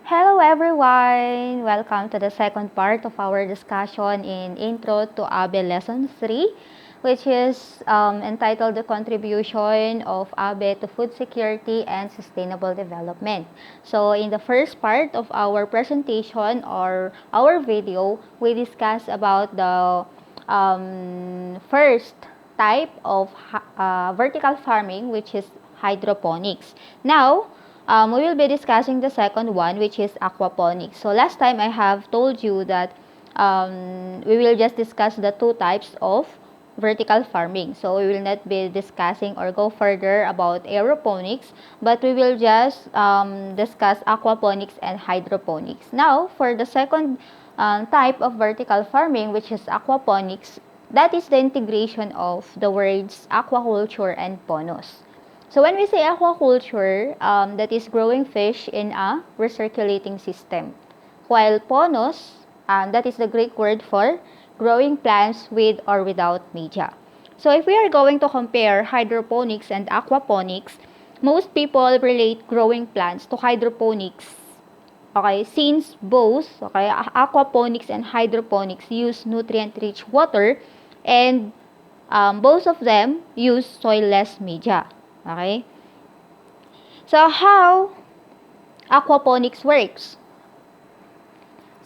Hello everyone! Welcome to the second part of our discussion in Intro to ABE Lesson 3, which is entitled The Contribution of ABE to Food Security and Sustainable Development. So in the first part of our presentation or our video, we discussed about the first type of vertical farming, which is hydroponics. Now, we will be discussing the second one, which is aquaponics. So last time I have told you that we will just discuss the two types of vertical farming. So we will not be discussing or go further about aeroponics, but we will just discuss aquaponics and hydroponics. Now, for the second type of vertical farming, which is aquaponics, that is the integration of the words aquaculture and ponos. So when we say aquaculture, that is growing fish in a recirculating system. While ponos, that is the Greek word for growing plants with or without media. So if we are going to compare hydroponics and aquaponics, most people relate growing plants to hydroponics. Okay, since both, aquaponics and hydroponics use nutrient-rich water and both of them use soil-less media. Okay? So, how aquaponics works?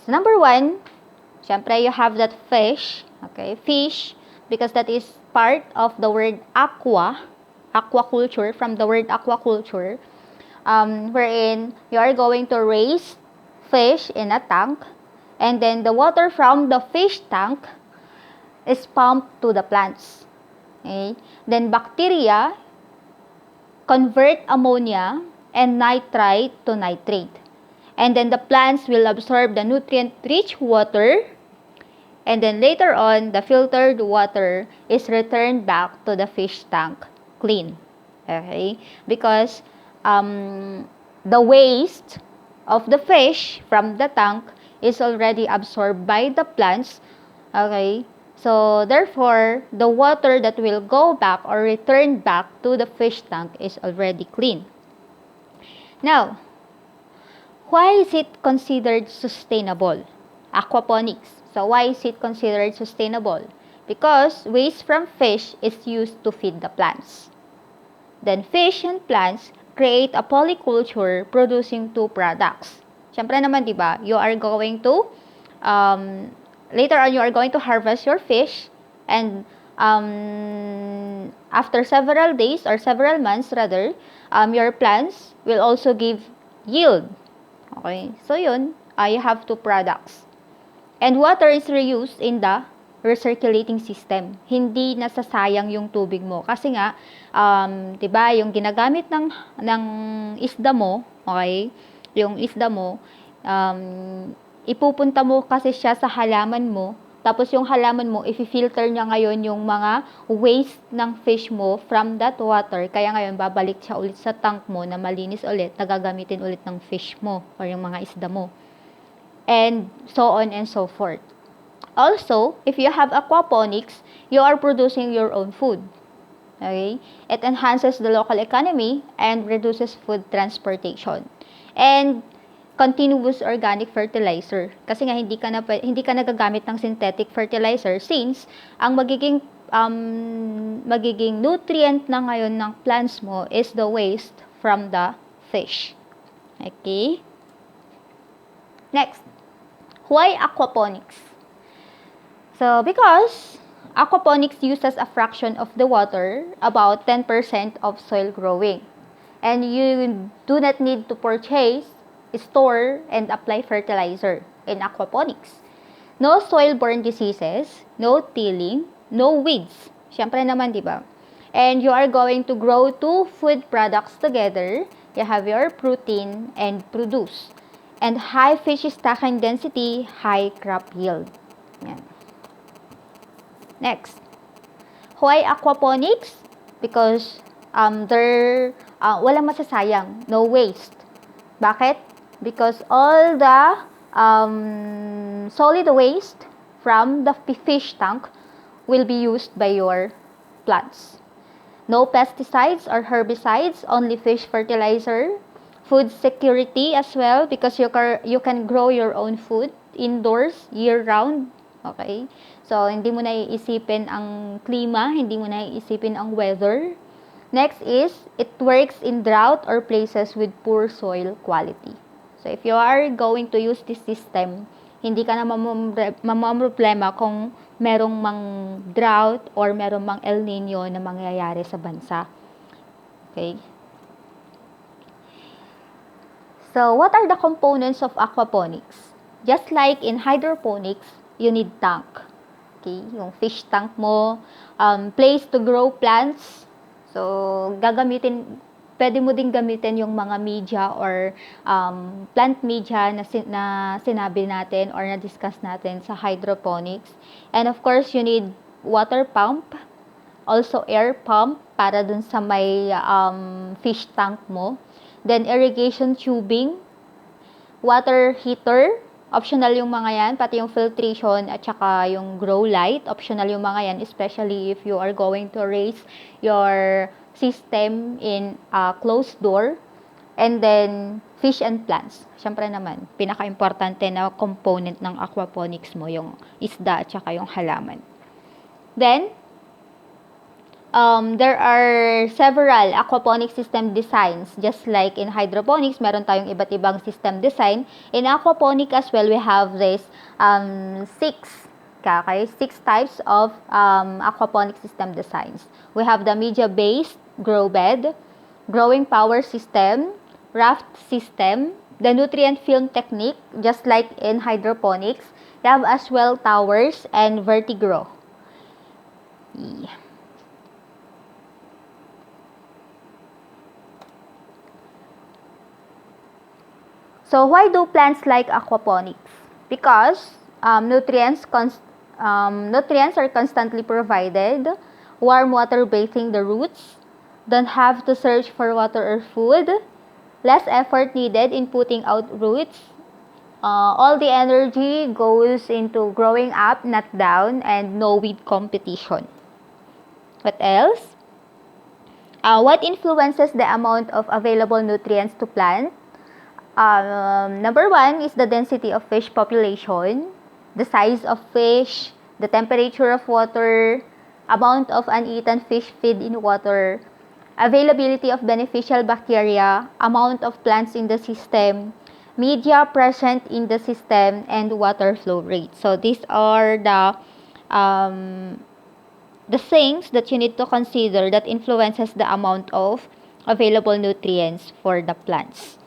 So, number one, syempre, you have that fish. Okay? Fish, because that is part of the word aquaculture, from the word aquaculture, wherein you are going to raise fish in a tank, and then the water from the fish tank is pumped to the plants. Okay? Then, bacteria convert ammonia and nitrite to nitrate. And then the plants will absorb the nutrient-rich water, and then later on, the filtered water is returned back to the fish tank clean. Okay? Because the waste of the fish from the tank is already absorbed by the plants. Okay? So, therefore, the water that will go back or return back to the fish tank is already clean. Now, why is it considered sustainable? Aquaponics. So, why is it considered sustainable? Because waste from fish is used to feed the plants. Then, fish and plants create a polyculture producing two products. Siyempre naman, di ba, you are going to later on, you are going to harvest your fish, and after several days or several months rather, your plants will also give yield. Okay? So yun, you have two products. And water is reused in the recirculating system. Hindi nasasayang yung tubig mo. Kasi nga, 'di ba, yung ginagamit ng isda mo, okay? Yung isda mo, ipupunta mo kasi siya sa halaman mo, tapos yung halaman mo, i-filter niya ngayon yung mga waste ng fish mo from that water, kaya ngayon babalik siya ulit sa tank mo na malinis ulit, na gagamitin ulit ng fish mo or yung mga isda mo. And so on and so forth. Also, if you have aquaponics, you are producing your own food. Okay? It enhances the local economy and reduces food transportation. And continuous organic fertilizer. Kasi nga hindi ka nagagamit ng synthetic fertilizer, since ang magiging nutrient na ngayon ng plants mo is the waste from the fish. Okay? Next, why aquaponics? So, because aquaponics uses a fraction of the water, about 10% of soil growing. And you do not need to purchase, store, and apply fertilizer in aquaponics. No soil-borne diseases, no tilling, no weeds. Siyempre naman, di ba? And you are going to grow two food products together. You have your protein and produce. And high fish stocking density, high crop yield. Yan. Next. Why aquaponics? Because walang masasayang, no waste. Bakit? Because all the solid waste from the fish tank will be used by your plants. No pesticides or herbicides, only fish fertilizer. Food security as well, because you can grow your own food indoors year-round. Okay? So, hindi mo na iisipin ang klima, hindi mo na iisipin ang weather. Next is, it works in drought or places with poor soil quality. So, if you are going to use this system, hindi ka na mamamroblema kung merong mang drought or merong mang El Nino na mangyayari sa bansa. Okay? So, what are the components of aquaponics? Just like in hydroponics, you need tank. Okay? Yung fish tank mo, place to grow plants. So, pwede mo din gamitin yung mga media or plant media na sinabi natin or na-discuss natin sa hydroponics. And of course, you need water pump, also air pump para dun sa may fish tank mo. Then, irrigation tubing, water heater, optional yung mga yan, pati yung filtration at saka yung grow light, optional yung mga yan, especially if you are going to raise your system in a closed door. And then, fish and plants. Siyempre naman, pinaka-importante na component ng aquaponics mo, yung isda at saka yung halaman. Then, there are several aquaponics system designs. Just like in hydroponics, meron tayong iba't ibang system design. In aquaponic as well, we have this six types of aquaponic system designs. We have the media-based grow bed, growing power system, raft system, the nutrient film technique, just like in hydroponics. We have as well towers and vertigrow. Yeah. So, why do plants like aquaponics? Because nutrients are constantly provided, warm water bathing the roots, don't have to search for water or food, less effort needed in putting out roots, all the energy goes into growing up, not down, and no weed competition. What else? What influences the amount of available nutrients to plant? Number one is the density of fish population, the size of fish, the temperature of water, amount of uneaten fish feed in water, availability of beneficial bacteria, amount of plants in the system, media present in the system, and water flow rate. So these are the things that you need to consider that influences the amount of available nutrients for the plants.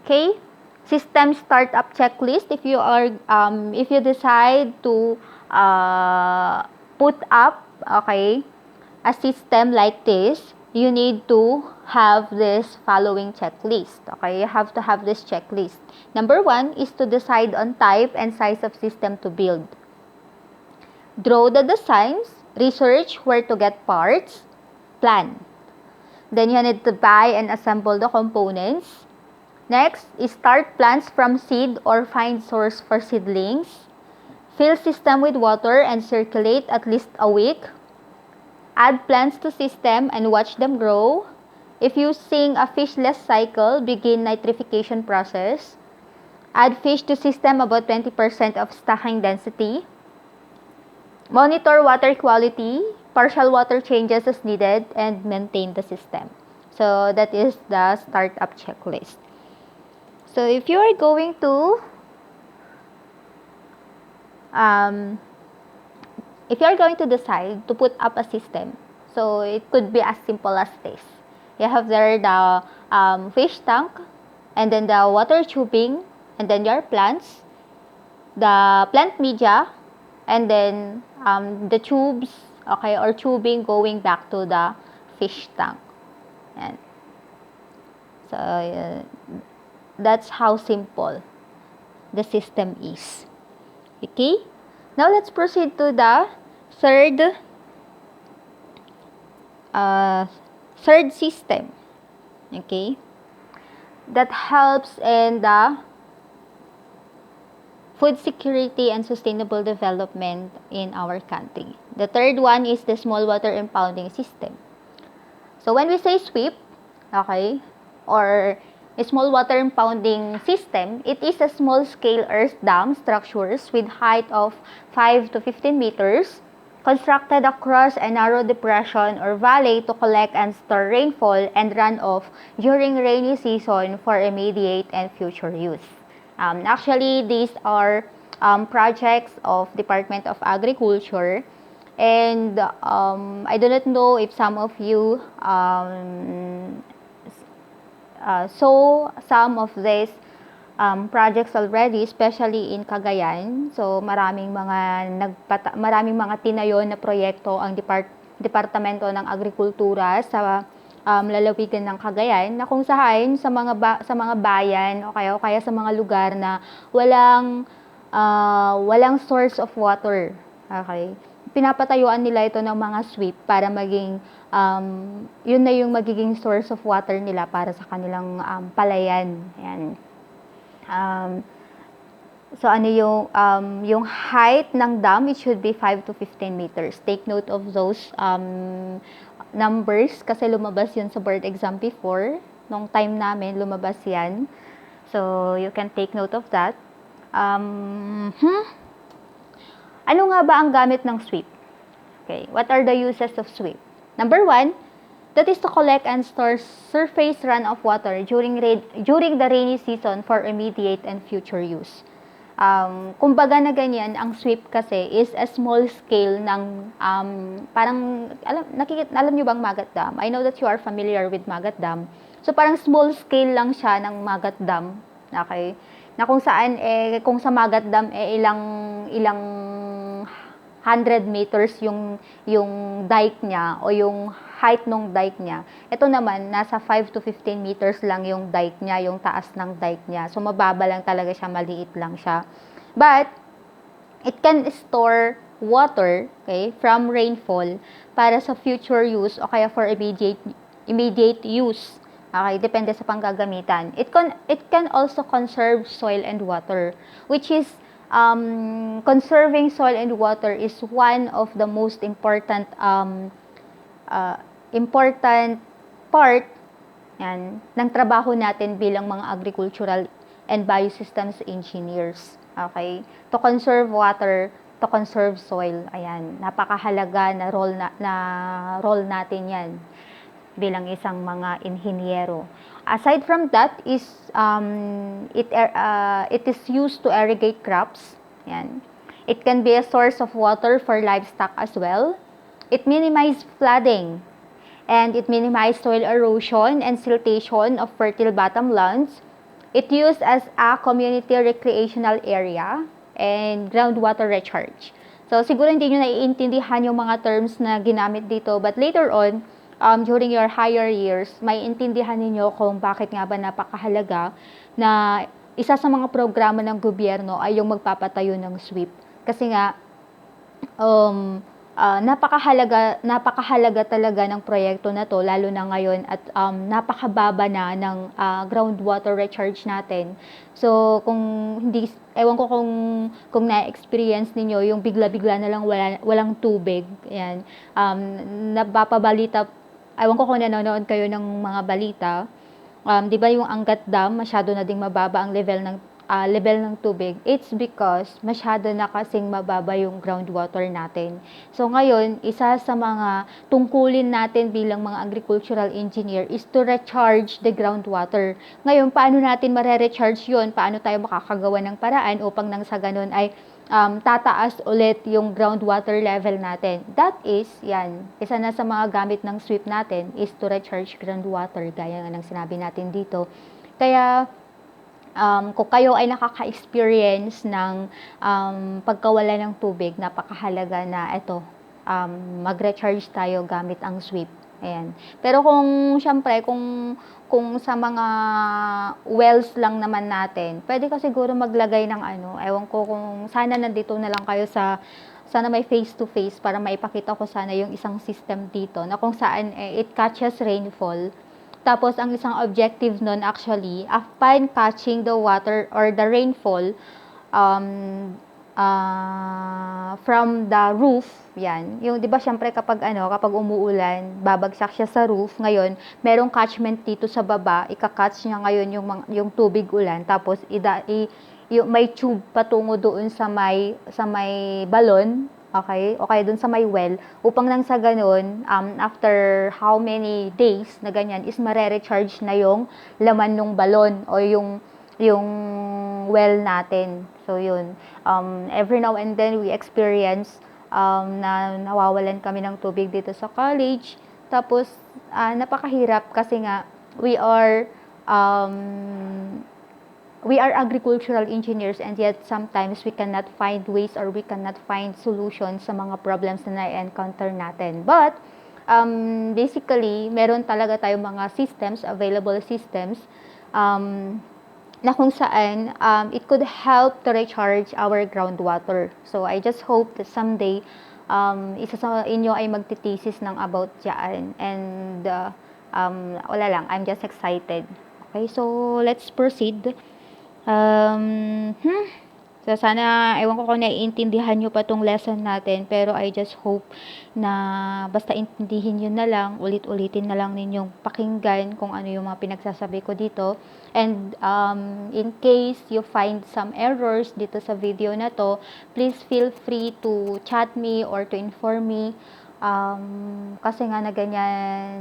Okay, system startup checklist. If you decide to put up, okay, a system like this, you need to have this following checklist. Okay, you have to have this checklist. Number one is to decide on type and size of system to build. Draw the designs, research where to get parts, plan. Then you need to buy and assemble the components. Next is start plants from seed or find source for seedlings. Fill system with water and circulate at least a week. Add plants to system and watch them grow. If using a fishless cycle, begin nitrification process. Add fish to system about 20% of stocking density. Monitor water quality, partial water changes as needed, and maintain the system. So that is the startup checklist. So if you are going to decide to put up a system, so it could be as simple as this. You have there the fish tank, and then the water tubing, and then your plants, the plant media, and then the tubes, okay, or tubing going back to the fish tank. And so that's how simple the system is. Okay, now let's proceed to the third system, okay, that helps in the food security and sustainable development in our country. The third one is the small water impounding system. So when we say sweep, okay, or small water impounding system, it is a small-scale earth dam structures with height of 5 to 15 meters, constructed across a narrow depression or valley to collect and store rainfall and runoff during rainy season for immediate and future use. Actually, these are projects of Department of Agriculture, and I do not know if some of you saw some of these projects already, especially in Cagayan. So maraming mga tinayo na proyekto ang Departamento ng Agrikultura sa lalawigan ng Cagayan, na kung saan sa mga bayan o kaya sa mga lugar na walang source of water. Okay? Pinapatayuan nila ito ng mga sweep para maging yun na yung magiging source of water nila para sa kanilang palayan. Ayan. So ano yung height ng dam, it should be 5 to 15 meters. Take note of those numbers kasi lumabas yun sa board exam before. Nung time namin, lumabas yan. So you can take note of that. Ano nga ba ang gamit ng sweep? Okay, what are the uses of sweep? Number 1, that is to collect and store surface runoff water during the rainy season for immediate and future use. Kumbaga na ganyan, ang sweep kasi is a small scale ng parang alam niyo bang Magat Dam? I know that you are familiar with Magat Dam. So parang small scale lang siya ng Magat Dam. Okay? Na kung saan kung sa Magat Dam ilang 100 meters yung dike niya o yung height ng dike niya. Ito naman, nasa 5 to 15 meters lang yung dike niya, yung taas ng dike niya. So, mababa lang talaga siya, maliit lang siya. But, it can store water, okay, from rainfall para sa future use o kaya for immediate use. Okay, depende sa panggagamitan. It can also conserve soil and water, which is conserving soil and water is one of the most important part ng trabaho natin bilang mga agricultural and biosystems engineers. Okay? To conserve water, to conserve soil. Ayan, napakahalaga na role natin 'yan bilang isang mga inhinyero. Aside from that is it is used to irrigate crops. Yan. It can be a source of water for livestock as well. It minimizes flooding and it minimizes soil erosion and siltation of fertile bottomlands. It used as a community recreational area and groundwater recharge. So siguro hindi niyo naiintindihan yung mga terms na ginamit dito, but later on during your higher years, may intindihan ninyo kung bakit nga ba napakahalaga na isa sa mga programa ng gobyerno ay yung magpapatayo ng sweep. Kasi nga, napakahalaga talaga ng proyekto na to, lalo na ngayon at napakababa na ng groundwater recharge natin. So, ewan ko kung na-experience ninyo, yung bigla-bigla na lang walang tubig. Yan. Napapabalita, ewan ko kung nanonood kayo ng mga balita, di ba yung Angat Dam, masyado na ding mababa ang level ng tubig. It's because masyado na kasing mababa yung groundwater natin. So ngayon, isa sa mga tungkulin natin bilang mga agricultural engineer is to recharge the groundwater. Ngayon, paano natin mare-recharge yun? Paano tayo makakagawa ng paraan upang nang sa ganun ay tataas ulit yung groundwater level natin? That is, yan, isa na sa mga gamit ng sweep natin is to recharge groundwater, gaya nga ng sinabi natin dito. Kaya, kung kayo ay nakaka-experience ng pagkawala ng tubig, napakahalaga na mag-recharge tayo gamit ang sweep. Ayan. Pero syempre, kung sa mga wells lang naman natin, pwede ka siguro maglagay ng ewan ko kung sana nandito na lang kayo sana may face-to-face para maipakita ko sana yung isang system dito na kung saan it catches rainfall. Tapos, ang isang objective nun actually, upon catching the water or the rainfall, from the roof, yan. Yung 'di ba syempre kapag umuulan, babagsak siya sa roof. Ngayon, merong catchment dito sa baba, ika-catch niya ngayon yung tubig ulan tapos yung may tube patungo doon sa may balon, okay? O kaya doon sa may well upang nang sa ganun, after how many days na ganyan is mare-recharge na yung laman ng balon o yung well natin. So yun, every now and then we experience na nawawalan kami ng tubig dito sa college. Tapos napakahirap kasi nga we are agricultural engineers, and yet sometimes we cannot find ways or we cannot find solutions sa mga problems na na-encounter natin. But basically, meron talaga tayong mga systems, available systems, na kung saan it could help to recharge our groundwater. So I just hope that someday isa sa inyo ay magtitesis ng about dyan. And wala lang, I'm just excited. Okay, so let's proceed. So sana, ewan ko kung naiintindihan nyo pa tong lesson natin, pero I just hope na basta intindihin nyo na lang, ulit-ulitin na lang ninyong pakinggan kung ano yung mga pinagsasabi ko dito. And in case you find some errors dito sa video na to, please feel free to chat me or to inform me. Kasi nga na ganyan,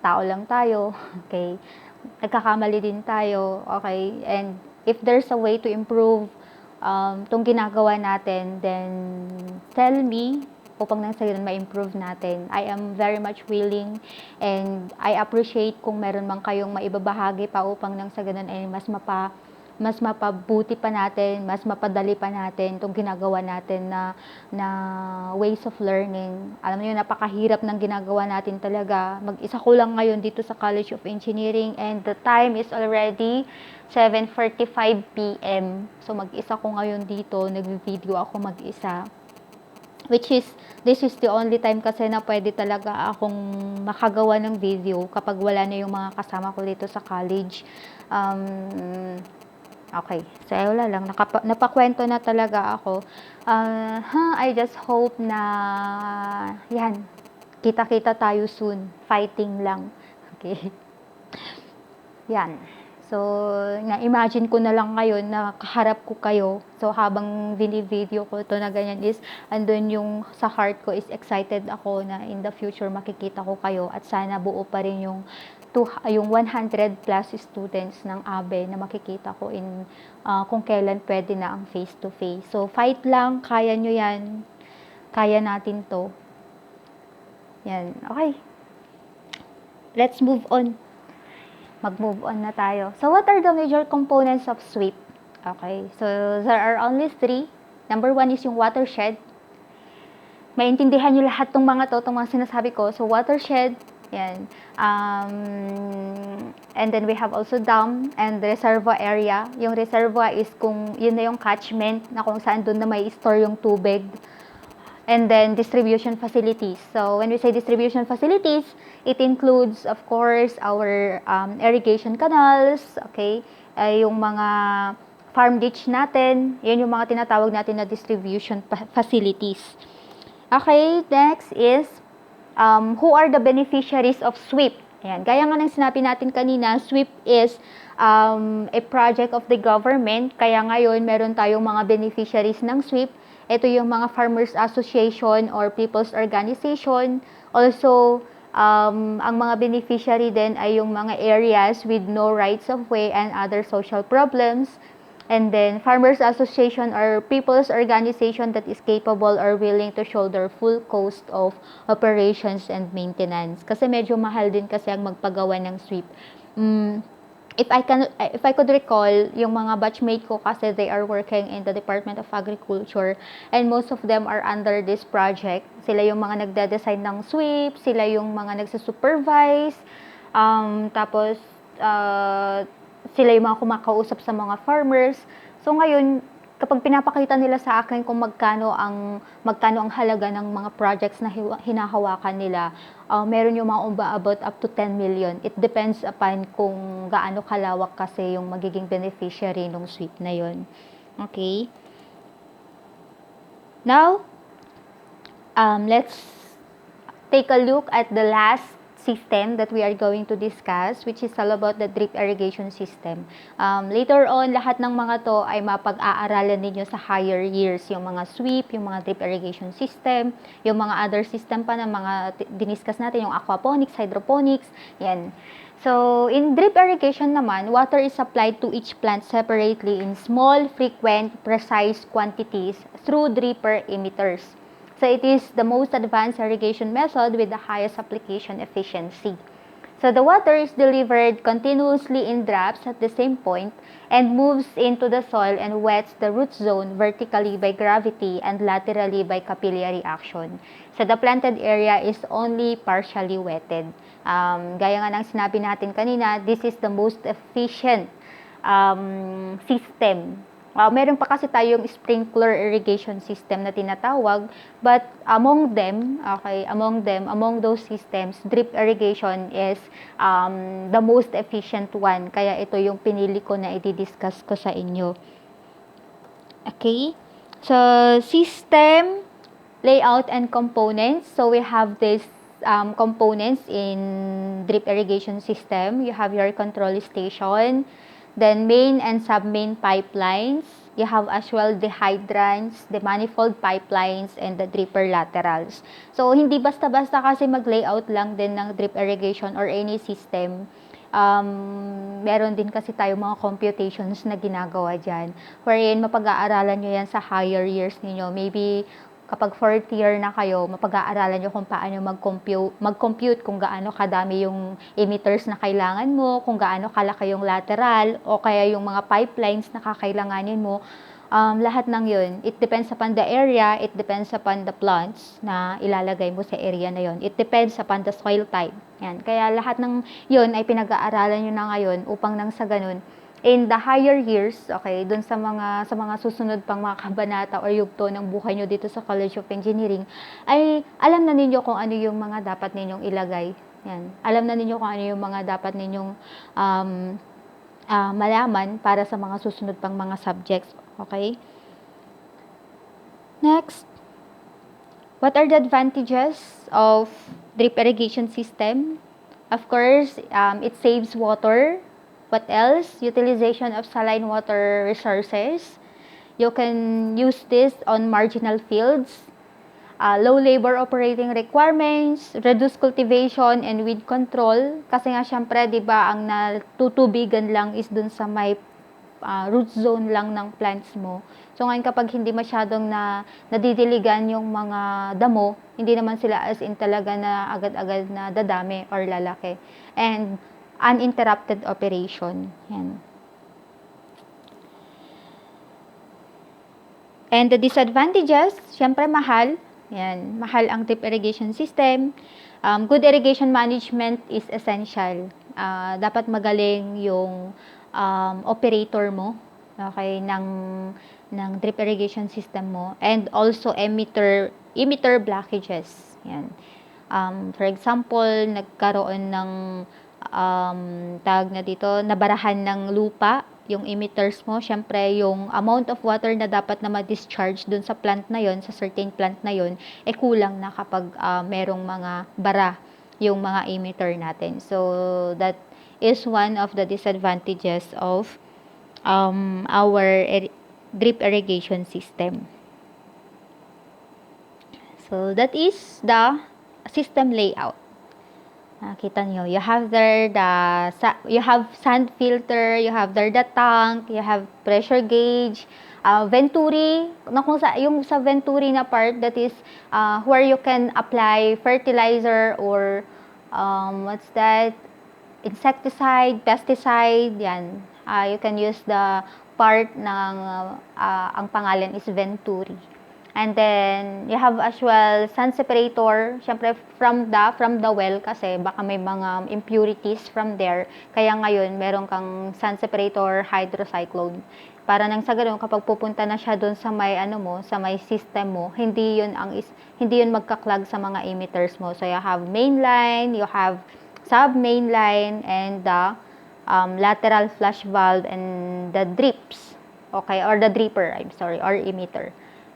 tao lang tayo, okay? Nagkakamali din tayo, okay? And if there's a way to improve tong ginagawa natin, then tell me upang nang sa ganun ma-improve natin. I am very much willing and I appreciate kung meron man kayong maibabahagi pa upang nang sa ganun ay mas mapabuti pa natin, mas mapadali pa natin itong ginagawa natin na ways of learning. Alam niyo, napakahirap ng ginagawa natin talaga. Mag-isa ko lang ngayon dito sa College of Engineering and the time is already 7:45 p.m. So mag-isa ko ngayon dito, nag-video ako mag-isa. This is the only time kasi na pwede talaga akong makagawa ng video kapag wala na yung mga kasama ko dito sa college. Okay, so wala lang, napakwento na talaga ako. I just hope na yan, kita-kita tayo soon, fighting lang. Okay. Yan. So, na-imagine ko na lang ngayon na kaharap ko kayo. So, habang video ko to na ganyan is, andun yung sa heart ko is excited ako na in the future makikita ko kayo at sana buo pa rin yung 100 plus students ng ABE na makikita ko kung kailan pwede na ang face-to-face. So, fight lang, kaya nyo yan. Kaya natin to. Yan, okay. Let's move on. Mag-move on na tayo. So, what are the major components of SWIP? Okay, so there are only 3. Number 1 is yung watershed. Maintindihan nyo lahat tong mga sinasabi ko. So, watershed, yan. And then we have also dam and reservoir area. Yung reservoir is kung yun na yung catchment na kung saan doon na may store yung tubig. And then distribution facilities. So when we say distribution facilities, it includes of course our irrigation canals, okay? Yung mga farm ditch natin, yun yung mga tinatawag natin na distribution facilities. Okay, next is who are the beneficiaries of SWIP? Ayan, gaya nga ng sinabi natin kanina, SWIP is a project of the government. Kaya ngayon, meron tayong mga beneficiaries ng SWIP. Ito yung mga Farmers Association or People's Organization. Also, ang mga beneficiary din ay yung mga areas with no rights of way and other social problems. And then, Farmers Association or People's Organization that is capable or willing to shoulder full cost of operations and maintenance. Kasi medyo mahal din kasi ang magpagawa ng SWIP. If I could recall, yung mga batchmate ko kasi they are working in the Department of Agriculture and most of them are under this project. Sila yung mga nagde-design ng SWIP, sila yung mga nagsusupervise, tapos sila yung mga kumakausap sa mga farmers. So ngayon, kapag pinapakita nila sa akin kung magkano ang halaga ng mga projects na hinahawakan nila, meron yung mga umaabot up to 10 million. It depends upon kung gaano kalawak kasi yung magiging beneficiary ng SWIP na yun. Okay? Now, let's take a look at the last system that we are going to discuss, which is all about the drip irrigation system. Later on, lahat ng mga to ay mapag-aaralan ninyo sa higher years. Yung mga sweep, yung mga drip irrigation system, yung mga other system pa na mga diniscuss natin, yung aquaponics, hydroponics, yan. So, in drip irrigation naman, water is supplied to each plant separately in small, frequent, precise quantities through dripper emitters. So, it is the most advanced irrigation method with the highest application efficiency. So, the water is delivered continuously in drops at the same point and moves into the soil and wets the root zone vertically by gravity and laterally by capillary action. So, the planted area is only partially wetted. Gaya nga ng sinabi natin kanina, this is the most efficient system. Meron pa kasi tayong sprinkler irrigation system na tinatawag, but among those systems, drip irrigation is the most efficient one. Kaya ito yung pinili ko na i-discuss ko sa inyo. Okay? So, system, layout, and components. So, we have this components in drip irrigation system. You have your control station, then main and sub-main pipelines. You have as well the hydrants, the manifold pipelines, and the dripper laterals. So, hindi basta-basta kasi mag-layout lang din ng drip irrigation or any system. Meron din kasi tayo mga computations na ginagawa dyan. Wherein, mapag-aaralan nyo yan sa higher years ninyo. Maybe, kapag 4th year na kayo, mapag-aaralan nyo kung paano mag-compute kung gaano kadami yung emitters na kailangan mo, kung gaano kalaki yung lateral, o kaya yung mga pipelines na kakailanganin mo. Lahat ng yun, it depends upon the area, it depends upon the plants na ilalagay mo sa area na yun. It depends upon the soil type. Yan. Kaya lahat ng yun ay pinag-aaralan nyo na ngayon upang nang sa ganun, in the higher years, okay, dun sa mga susunod pang mga kabanata or yugto ng buhay nyo dito sa College of Engineering, ay alam na ninyo kung ano yung mga dapat ninyong ilagay. Yan. Alam na ninyo kung ano yung mga dapat ninyong malaman para sa mga susunod pang mga subjects. Okay? Next, what are the advantages of drip irrigation system? Of course, it saves water. What else? Utilization of saline water resources. You can use this on marginal fields. Low labor operating requirements, reduced cultivation and weed control. Kasi nga syempre, di ba, ang natutubigan lang is dun sa may root zone lang ng plants mo. So ngayon kapag hindi masyadong nadidiligan yung mga damo, hindi naman sila as in talaga na agad-agad na dadami or lalaki. And uninterrupted operation. Yan. And the disadvantages, syempre mahal. Yan, mahal ang drip irrigation system. Good irrigation management is essential. Dapat magaling yung operator mo, okay, ng drip irrigation system mo, and also emitter blockages. Yan. For example, nagkaroon ng tawag na dito, nabarahan ng lupa yung emitters mo. Syempre, yung amount of water na dapat na ma-discharge dun sa plant na yon, sa certain plant na yon, kulang na kapag merong mga bara yung mga emitter natin. So, that is one of the disadvantages of our drip irrigation system. So, that is the system layout. Nakita nyo, you have there you have sand filter, you have there the tank, you have pressure gauge, venturi, yung sa venturi na part, that is where you can apply fertilizer or what's that, insecticide, pesticide, yan. You can use the part ng ang pangalan is venturi. And then, you have as well sun separator, syempre from the well kasi baka may mga impurities from there. Kaya ngayon, meron kang sun separator hydrocyclone. Para nang sa ganun, kapag pupunta na siya doon sa may sa may system mo, hindi yun magka-clog sa mga emitters mo. So you have main line, you have sub-main line, and the lateral flush valve and the drips. Okay, or the dripper, or emitter.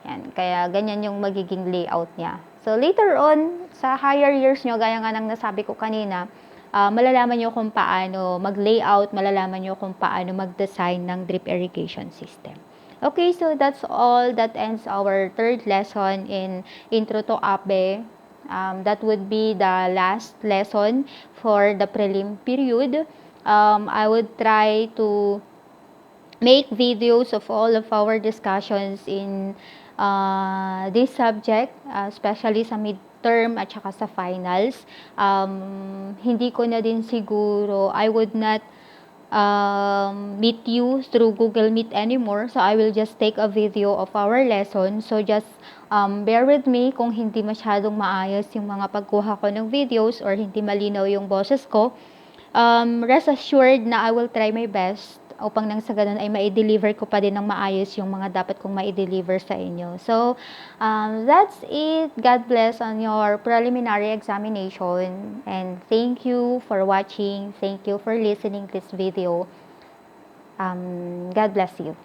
Yan, kaya ganyan yung magiging layout niya. So, later on, sa higher years nyo, gaya nga ng nasabi ko kanina, malalaman nyo kung paano mag-layout, malalaman nyo kung paano mag-design ng drip irrigation system. Okay, so that's all. That ends our third lesson in Intro to ABE. That would be the last lesson for the prelim period. I would try to make videos of all of our discussions in this subject, especially sa midterm at saka sa finals. Hindi ko na din siguro, I would not meet you through Google Meet anymore. So, I will just take a video of our lesson. So, just bear with me kung hindi masyadong maayos yung mga pagkuha ko ng videos or hindi malinaw yung boses ko. Rest assured na I will try my best upang nang sa ganun ay ma-deliver ko pa din ng maayos yung mga dapat kong ma-deliver sa inyo. So, that's it. God bless on your preliminary examination. And thank you for watching. Thank you for listening this video. God bless you.